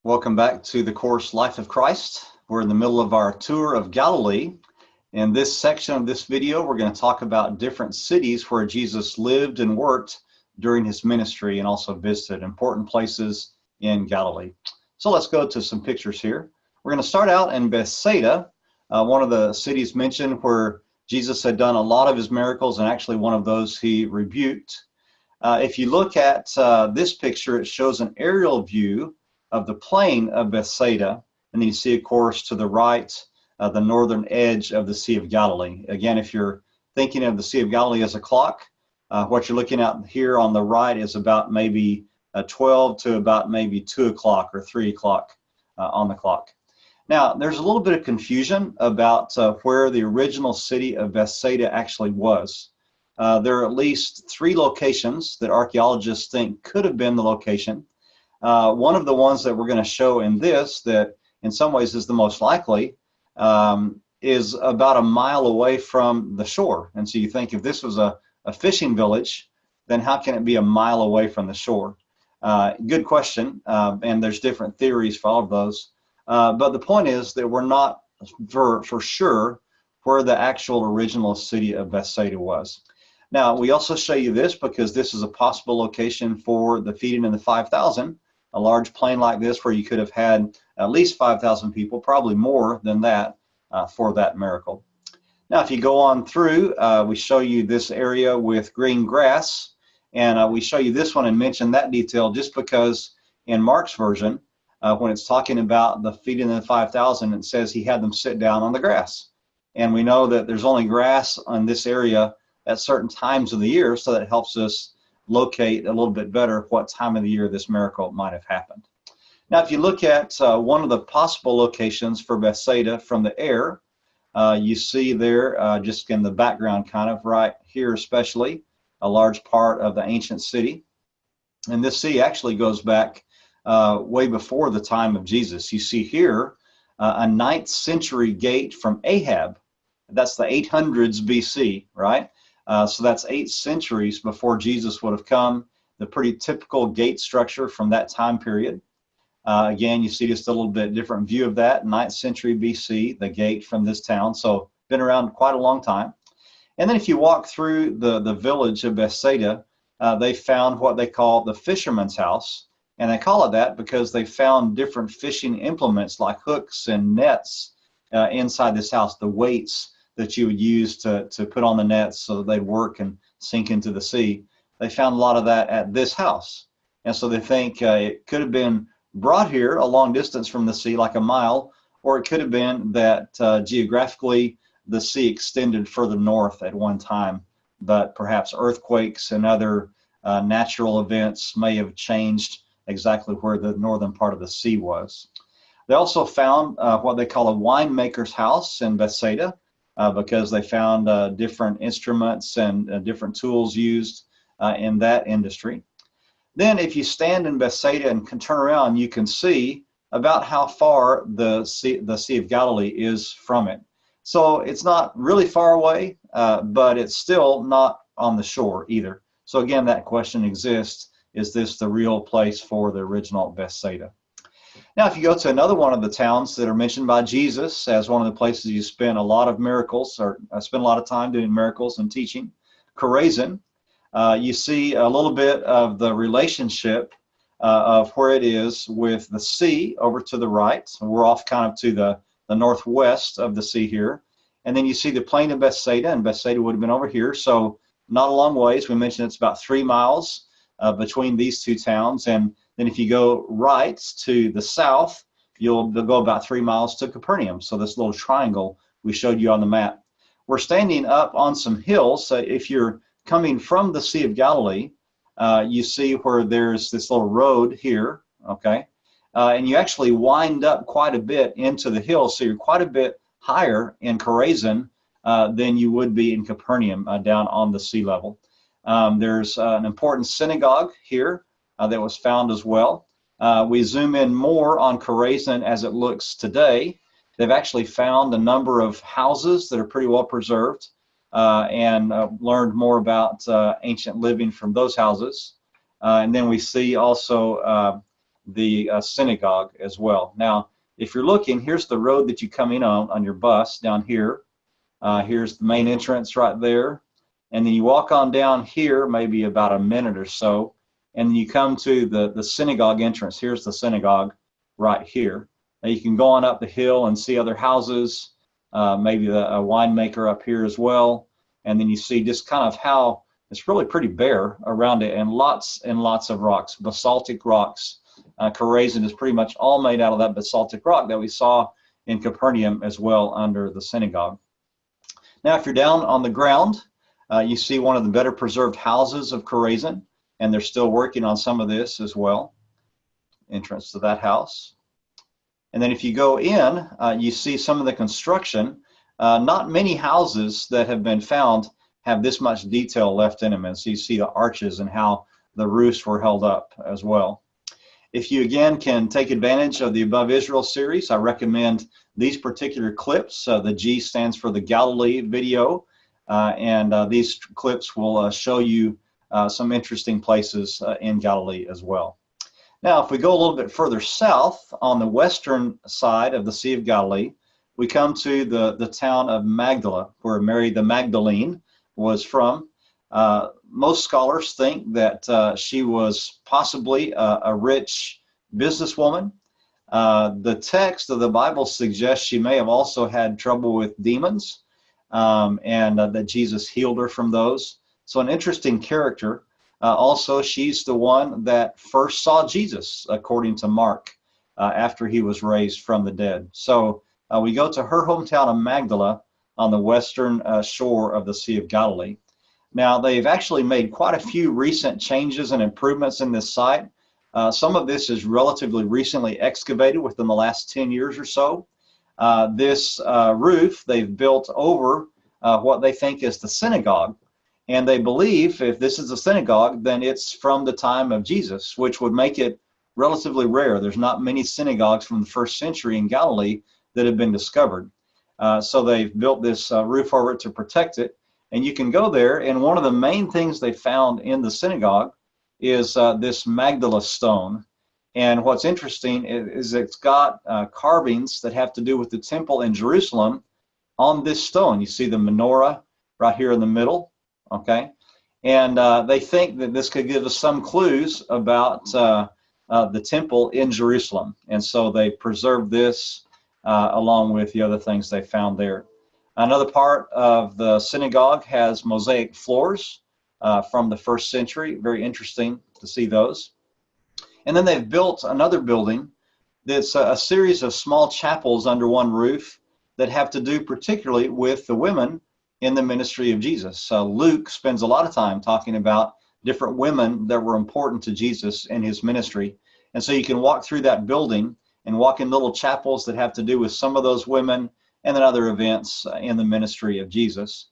Welcome back to the course Life of Christ. We're in the middle of our tour of Galilee. In this section of this video, we're going to talk about different cities where Jesus lived and worked during his ministry and also visited important places in Galilee. So let's go to some pictures here. We're going to start out in Bethsaida, one of the cities mentioned where Jesus had done a lot of his miracles, and actually one of those he rebuked. If you look at this picture, it shows an aerial view of the plain of Bethsaida, and then you see, of course, to the right, the northern edge of the Sea of Galilee. Again, if you're thinking of the Sea of Galilee as a clock, what you're looking at here on the right is about maybe 12 to about maybe 2 o'clock or 3 o'clock on the clock. Now, there's a little bit of confusion about where the original city of Bethsaida actually was. There are at least 3 locations that archaeologists think could have been the location. One of the ones that we're going to show in this, that in some ways is the most likely, is about a mile away from the shore. And so you think, if this was a fishing village, then how can it be a mile away from the shore? Good question, and there's different theories for all of those. But the point is that we're not for sure where the actual original city of Bethsaida was. Now, we also show you this because this is a possible location for the feeding of the 5,000. A large plain like this where you could have had at least 5,000 people, probably more than that, for that miracle. Now, if you go on through, we show you this area with green grass, and we show you this one and mention that detail just because in Mark's version, when it's talking about the feeding of the 5,000, it says he had them sit down on the grass. And we know that there's only grass on this area at certain times of the year, so that helps us locate a little bit better what time of the year this miracle might have happened. Now, if you look at one of the possible locations for Bethsaida from the air, you see there, just in the background kind of right here especially, a large part of the ancient city. And this city actually goes back way before the time of Jesus. You see here a 9th century gate from Ahab. That's the 800s BC, right? So that's 8 centuries before Jesus would have come, the pretty typical gate structure from that time period. Again, you see just a little bit different view of that, 9th century BC, the gate from this town, so been around quite a long time. And then if you walk through the village of Bethsaida, they found what they call the fisherman's house, and they call it that because they found different fishing implements like hooks and nets inside this house, the weights that you would use to put on the nets so that they'd work and sink into the sea. They found a lot of that at this house. And so they think it could have been brought here a long distance from the sea, like a mile, or it could have been that geographically the sea extended further north at one time, but perhaps earthquakes and other natural events may have changed exactly where the northern part of the sea was. They also found what they call a winemaker's house in Bethsaida, because they found different instruments and different tools used in that industry. Then if you stand in Bethsaida and can turn around, you can see about how far the Sea of Galilee is from it. So it's not really far away, but it's still not on the shore either. So again, that question exists: is this the real place for the original Bethsaida? Now, if you go to another one of the towns that are mentioned by Jesus as one of the places you spend a lot of miracles, or spend a lot of time doing miracles and teaching, Chorazin, you see a little bit of the relationship of where it is with the sea over to the right. So we're off kind of to the northwest of the sea here. And then you see the plain of Bethsaida, and Bethsaida would have been over here. So not a long ways. We mentioned it's about 3 miles between these 2 towns. And then if you go right to the south, you'll go about 3 miles to Capernaum. So this little triangle we showed you on the map. We're standing up on some hills. So if you're coming from the Sea of Galilee, you see where there's this little road here, okay? And you actually wind up quite a bit into the hills. So you're quite a bit higher in Chorazin than you would be in Capernaum down on the sea level. There's an important synagogue here that was found as well. We zoom in more on Chorazin as it looks today. They've actually found a number of houses that are pretty well preserved and learned more about ancient living from those houses. And then we see also the synagogue as well. Now, if you're looking, here's the road that you come in on your bus down here. Here's the main entrance right there. And then you walk on down here, maybe about a minute or so, and then you come to the synagogue entrance. Here's the synagogue right here. Now you can go on up the hill and see other houses, maybe a winemaker up here as well. And then you see just kind of how it's really pretty bare around it, and lots of rocks, basaltic rocks. Chorazin is pretty much all made out of that basaltic rock that we saw in Capernaum as well under the synagogue. Now, if you're down on the ground, you see one of the better preserved houses of Chorazin, and they're still working on some of this as well. Entrance to that house. And then if you go in, you see some of the construction. Not many houses that have been found have this much detail left in them. And so you see the arches and how the roofs were held up as well. If you again can take advantage of the Above Israel series, I recommend these particular clips. The G stands for the Galilee video. And these clips will show you some interesting places in Galilee as well. Now, if we go a little bit further south on the western side of the Sea of Galilee, we come to the town of Magdala, where Mary the Magdalene was from. Most scholars think that she was possibly a rich businesswoman. The text of the Bible suggests she may have also had trouble with demons, and that Jesus healed her from those. So an interesting character. Also, she's the one that first saw Jesus, according to Mark, after he was raised from the dead. So we go to her hometown of Magdala on the western shore of the Sea of Galilee. Now, they've actually made quite a few recent changes and improvements in this site. Some of this is relatively recently excavated within the last 10 years or so. This roof they've built over what they think is the synagogue. And they believe if this is a synagogue, then it's from the time of Jesus, which would make it relatively rare. There's not many synagogues from the first century in Galilee that have been discovered. So they've built this roof over it to protect it. And you can go there, and one of the main things they found in the synagogue is this Magdala stone. And what's interesting is it's got carvings that have to do with the temple in Jerusalem on this stone. You see the menorah right here in the middle. Okay, and they think that this could give us some clues about the temple in Jerusalem, and so they preserved this along with the other things they found there. Another part of the synagogue has mosaic floors from the first century. Very interesting to see those. And then they've built another building that's a series of small chapels under one roof that have to do particularly with the women in the ministry of Jesus. Luke spends a lot of time talking about different women that were important to Jesus in his ministry. And so you can walk through that building and walk in little chapels that have to do with some of those women and then other events in the ministry of Jesus.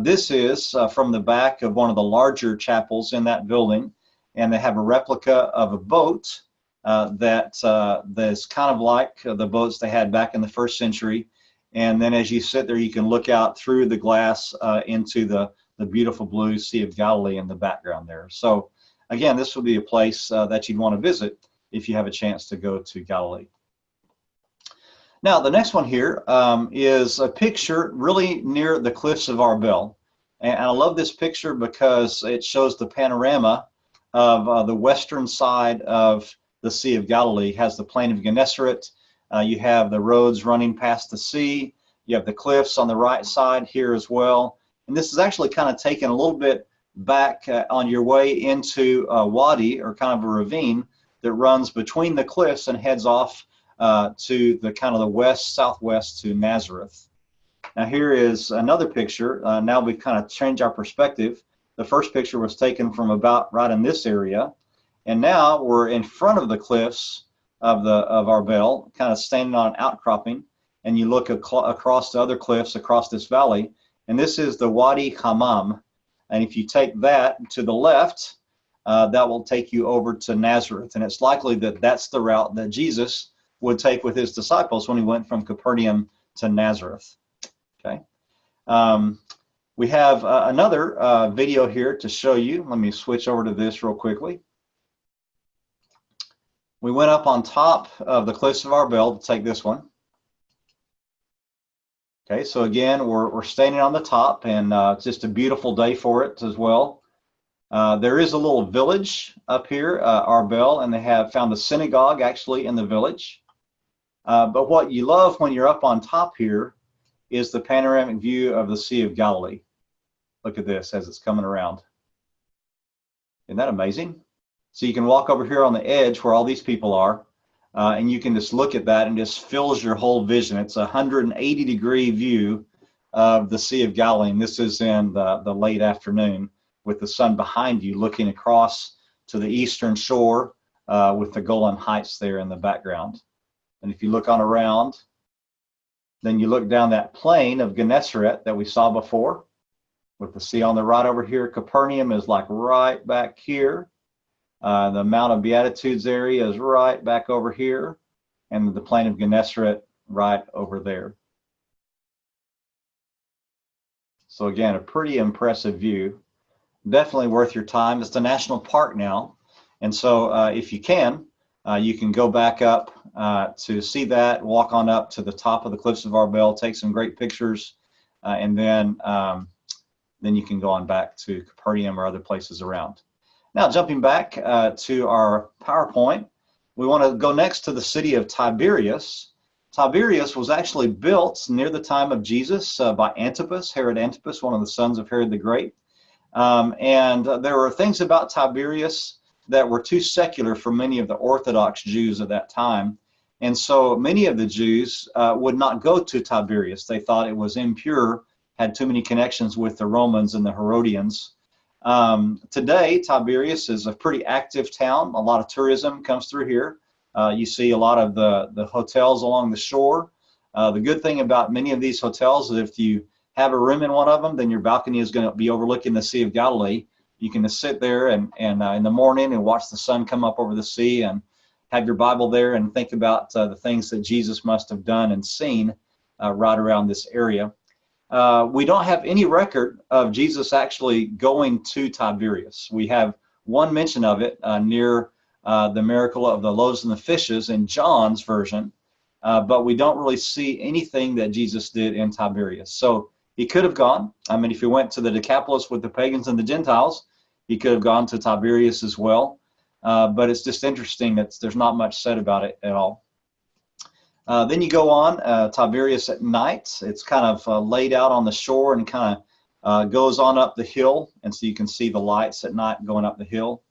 This is from the back of one of the larger chapels in that building, and they have a replica of a boat that's kind of like the boats they had back in the first century. And then as you sit there, you can look out through the glass into the beautiful blue Sea of Galilee in the background there. So again, this would be a place that you'd want to visit if you have a chance to go to Galilee. Now, the next one here is a picture really near the cliffs of Arbel. And I love this picture because it shows the panorama of the western side of the Sea of Galilee. It has the plain of Gennesaret. You have the roads running past the sea. You have the cliffs on the right side here as well. And this is actually kind of taken a little bit back on your way into a wadi, or kind of a ravine that runs between the cliffs and heads off to the kind of the west, southwest to Nazareth. Now here is another picture. Now we've kind of changed our perspective. The first picture was taken from about right in this area. And now we're in front of the cliffs of Arbel, kind of standing on an outcropping, and you look across the other cliffs across this valley, and this is the Wadi Hammam. And if you take that to the left, that will take you over to Nazareth, and it's likely that that's the route that Jesus would take with his disciples when he went from Capernaum to Nazareth. Okay, we have another video here to show you. Let me switch over to this real quickly. We went up on top of the cliffs of Arbel to take this one. Okay, so again, we're standing on the top, and it's just a beautiful day for it as well. There is a little village up here, Arbel, and they have found a synagogue actually in the village. But what you love when you're up on top here is the panoramic view of the Sea of Galilee. Look at this as it's coming around. Isn't that amazing? So you can walk over here on the edge where all these people are, and you can just look at that and just fills your whole vision. It's a 180-degree view of the Sea of Galilee, and this is in the late afternoon with the sun behind you looking across to the eastern shore with the Golan Heights there in the background. And if you look on around, then you look down that plain of Gennesaret that we saw before with the sea on the right over here. Capernaum is like right back here. The Mount of Beatitudes area is right back over here, and the plain of Gennesaret right over there. So again, a pretty impressive view. Definitely worth your time. It's a national park now, and so if you can go back up to see that, walk on up to the top of the cliffs of Arbel, take some great pictures, and then you can go on back to Capernaum or other places around. Now, jumping back to our PowerPoint, we want to go next to the city of Tiberias. Tiberias was actually built near the time of Jesus by Antipas, Herod Antipas, one of the sons of Herod the Great. And there were things about Tiberias that were too secular for many of the Orthodox Jews at that time. And so many of the Jews would not go to Tiberias. They thought it was impure, had too many connections with the Romans and the Herodians. Today, Tiberias is a pretty active town. A lot of tourism comes through here. You see a lot of the hotels along the shore. The good thing about many of these hotels is if you have a room in one of them, then your balcony is going to be overlooking the Sea of Galilee. You can just sit there and in the morning and watch the sun come up over the sea and have your Bible there and think about the things that Jesus must have done and seen right around this area. We don't have any record of Jesus actually going to Tiberias. We have one mention of it near the miracle of the loaves and the fishes in John's version, but we don't really see anything that Jesus did in Tiberias. So he could have gone. I mean, if he went to the Decapolis with the pagans and the Gentiles, he could have gone to Tiberias as well. But it's just interesting that there's not much said about it at all. Then you go on Tiberias at night. It's kind of laid out on the shore and kind of goes on up the hill, and so you can see the lights at night going up the hill.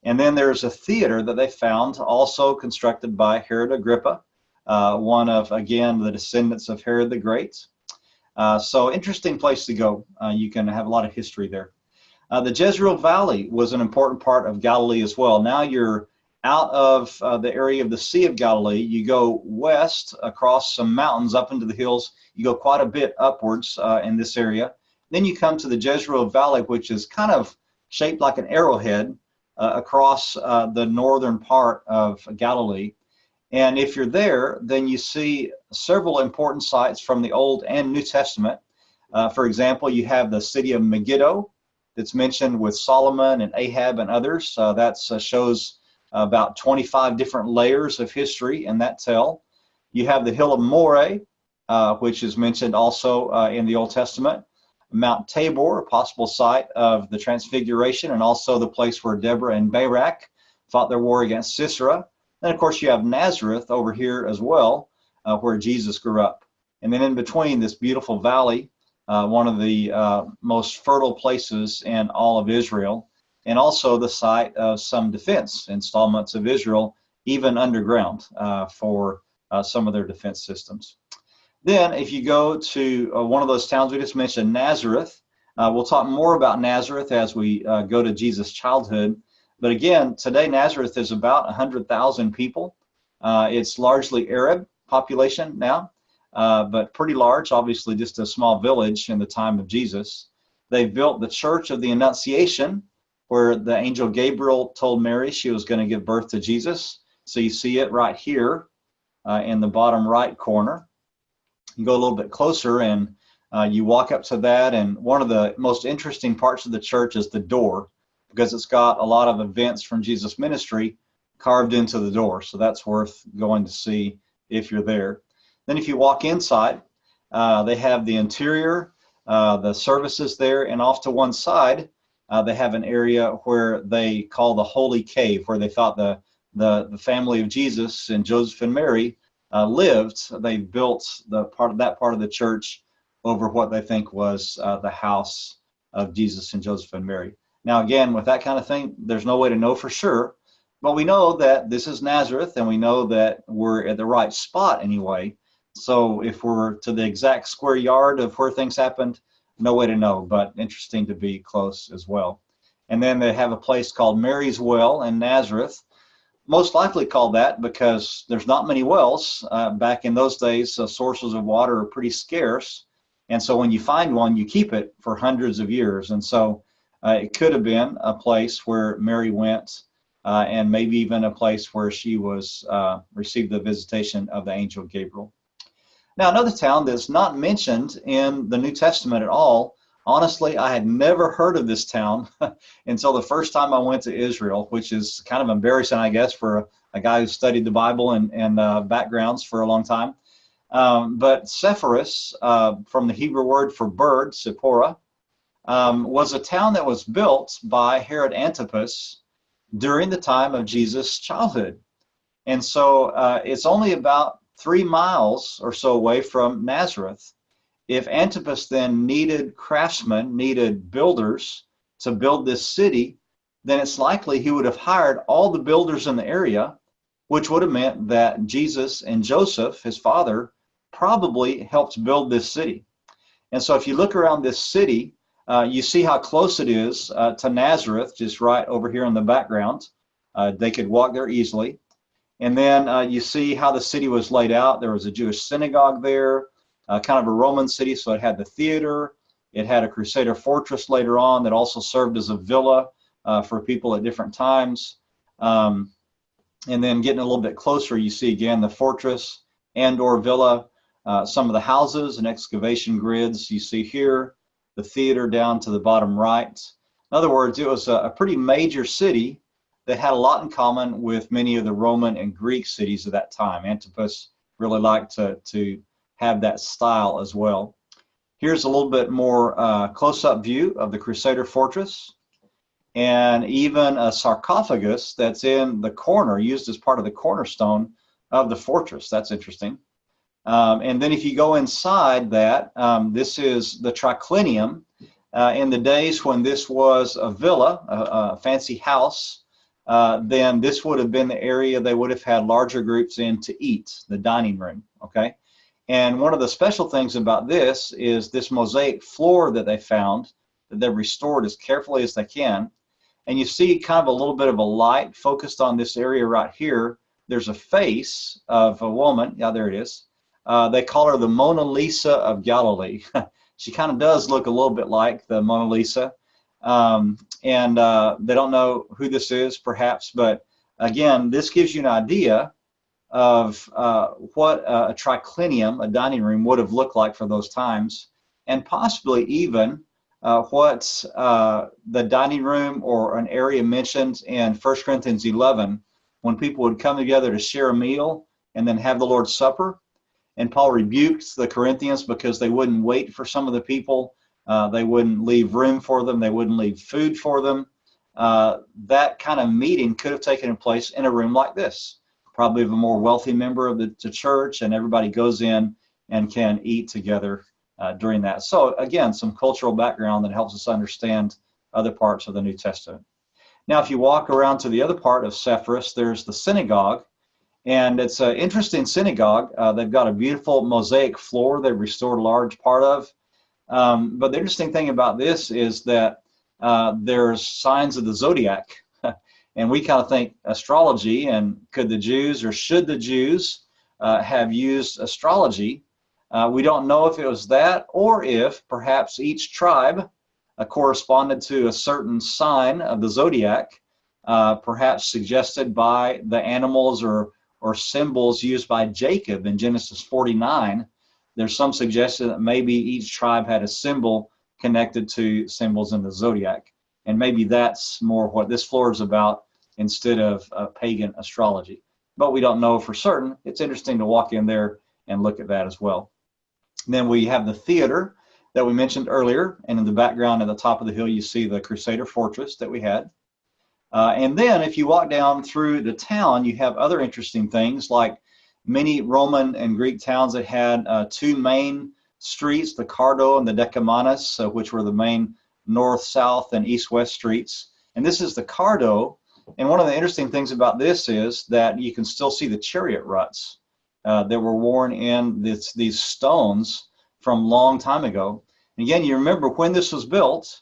And then there's a theater that they found, also constructed by Herod Agrippa, one of, again, the descendants of Herod the Great. So interesting place to go. You can have a lot of history there. The Jezreel Valley was an important part of Galilee as well. Now you're out of the area of the Sea of Galilee. You go west across some mountains up into the hills. You go quite a bit upwards in this area. Then you come to the Jezreel Valley, which is kind of shaped like an arrowhead across the northern part of Galilee. And if you're there, then you see several important sites from the Old and New Testament. For example, you have the city of Megiddo that's mentioned with Solomon and Ahab and others. That shows about 25 different layers of history in that tell. You have the hill of Moreh, which is mentioned also in the Old Testament. Mount Tabor, a possible site of the Transfiguration, and also the place where Deborah and Barak fought their war against Sisera. Then, of course, you have Nazareth over here as well, where Jesus grew up. And then in between, this beautiful valley, one of the most fertile places in all of Israel, and also the site of some defense installments of Israel, even underground for some of their defense systems. Then if you go to one of those towns we just mentioned, Nazareth, we'll talk more about Nazareth as we go to Jesus' childhood. But again, today Nazareth is about 100,000 people. It's largely Arab population now, but pretty large, obviously just a small village in the time of Jesus. They built the Church of the Annunciation, where the angel Gabriel told Mary she was going to give birth to Jesus. So you see it right here in the bottom right corner. You go a little bit closer and you walk up to that, and one of the most interesting parts of the church is the door, because it's got a lot of events from Jesus' ministry carved into the door. So that's worth going to see if you're there. Then if you walk inside, they have the interior, the services there, and off to one side, they have an area where they call the Holy Cave, where they thought the family of Jesus and Joseph and Mary lived. They built that part of the church over what they think was the house of Jesus and Joseph and Mary. Now, again, with that kind of thing, there's no way to know for sure, but we know that this is Nazareth, and we know that we're at the right spot anyway. So if we're to the exact square yard of where things happened, no way to know, but interesting to be close as well. And then they have a place called Mary's Well in Nazareth, most likely called that because there's not many wells. Back in those days, sources of water are pretty scarce. And so when you find one, you keep it for hundreds of years. And so it could have been a place where Mary went, and maybe even a place where she was received the visitation of the angel Gabriel. Now, another town that's not mentioned in the New Testament at all, honestly, I had never heard of this town until the first time I went to Israel, which is kind of embarrassing, I guess, for a guy who studied the Bible and backgrounds for a long time. But Sepphoris, from the Hebrew word for bird, Sephora, was a town that was built by Herod Antipas during the time of Jesus' childhood. And so it's only about 3 miles or so away from Nazareth. If Antipas then needed craftsmen, needed builders to build this city, then it's likely he would have hired all the builders in the area, which would have meant that Jesus and Joseph, his father, probably helped build this city. And so if you look around this city, you see how close it is to Nazareth, just right over here in the background. They could walk there easily. And then you see how the city was laid out. There was a Jewish synagogue there, kind of a Roman city, so it had the theater. It had a Crusader fortress later on that also served as a villa for people at different times. And then getting a little bit closer, you see again the fortress and/or villa, some of the houses and excavation grids you see here, the theater down to the bottom right. In other words, it was a pretty major city that had a lot in common with many of the Roman and Greek cities of that time. Antipas really liked to have that style as well. Here's a little bit more close-up view of the Crusader fortress, and even a sarcophagus that's in the corner, used as part of the cornerstone of the fortress. That's interesting. And then if you go inside that, this is the triclinium. In the days when this was a villa, a fancy house, then this would have been the area they would have had larger groups in to eat, the dining room, okay? And one of the special things about this is this mosaic floor that they found, that they've restored as carefully as they can. And you see kind of a little bit of a light focused on this area right here. There's a face of a woman. Yeah, there it is. They call her the Mona Lisa of Galilee. She kind of does look a little bit like the Mona Lisa. And they don't know who this is, perhaps, but again, this gives you an idea of what a triclinium, a dining room, would have looked like for those times, and possibly even what the dining room or an area mentioned in 1 Corinthians 11, when people would come together to share a meal and then have the Lord's Supper. And Paul rebuked the Corinthians because they wouldn't wait for some of the people. They wouldn't leave room for them. They wouldn't leave food for them. That kind of meeting could have taken place in a room like this, probably of a more wealthy member of the church, and everybody goes in and can eat together during that. So again, some cultural background that helps us understand other parts of the New Testament. Now, if you walk around to the other part of Sepphoris, there's the synagogue, and it's an interesting synagogue. They've got a beautiful mosaic floor they've restored a large part of. But the interesting thing about this is that there's signs of the zodiac. And we kind of think astrology, and could the Jews or should the Jews have used astrology? We don't know if it was that, or if perhaps each tribe corresponded to a certain sign of the zodiac, perhaps suggested by the animals or symbols used by Jacob in Genesis 49. There's some suggestion that maybe each tribe had a symbol connected to symbols in the zodiac. And maybe that's more what this floor is about instead of pagan astrology. But we don't know for certain. It's interesting to walk in there and look at that as well. And then we have the theater that we mentioned earlier, and in the background at the top of the hill you see the Crusader fortress that we had. And then if you walk down through the town, you have other interesting things like many Roman and Greek towns that had two main streets, the Cardo and the Decumanus, which were the main north, south, and east-west streets. And this is the Cardo. And one of the interesting things about this is that you can still see the chariot ruts that were worn in these stones from long time ago. And again, you remember when this was built,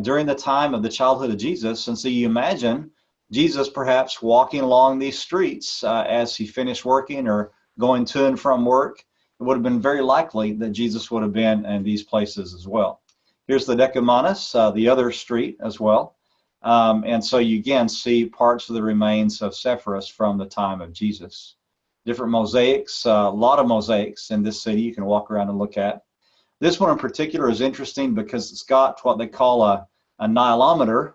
during the time of the childhood of Jesus. And so you imagine Jesus perhaps walking along these streets as he finished working or going to and from work. It would have been very likely that Jesus would have been in these places as well. Here's the Decumanus, the other street as well. And so you again see parts of the remains of Sepphoris from the time of Jesus. Different mosaics, a lot of mosaics in this city you can walk around and look at. This one in particular is interesting because it's got what they call a Nilometer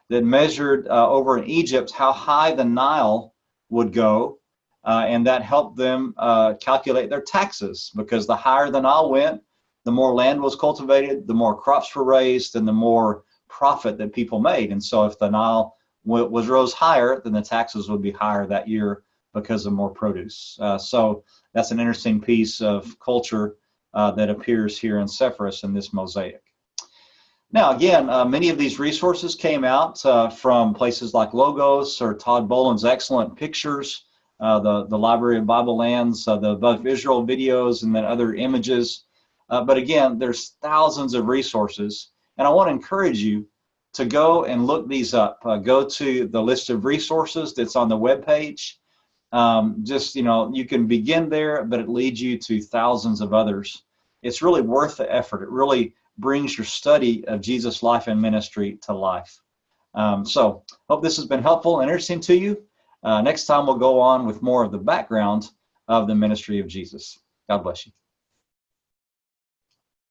that measured over in Egypt how high the Nile would go, and that helped them calculate their taxes, because the higher the Nile went, the more land was cultivated, the more crops were raised, and the more profit that people made. And so if the Nile rose higher, then the taxes would be higher that year because of more produce. So that's an interesting piece of culture that appears here in Sepphoris in this mosaic. Now, again, many of these resources came out from places like Logos or Todd Boland's excellent pictures, the Library of Bible Lands, the Above Israel videos, and then other images. But again, there's thousands of resources, and I want to encourage you to go and look these up. Go to the list of resources that's on the webpage. You can begin there, but it leads you to thousands of others. It's really worth the effort. It really brings your study of Jesus' life and ministry to life. So hope this has been helpful and interesting to you. Next time we'll go on with more of the background of the ministry of Jesus. God bless you.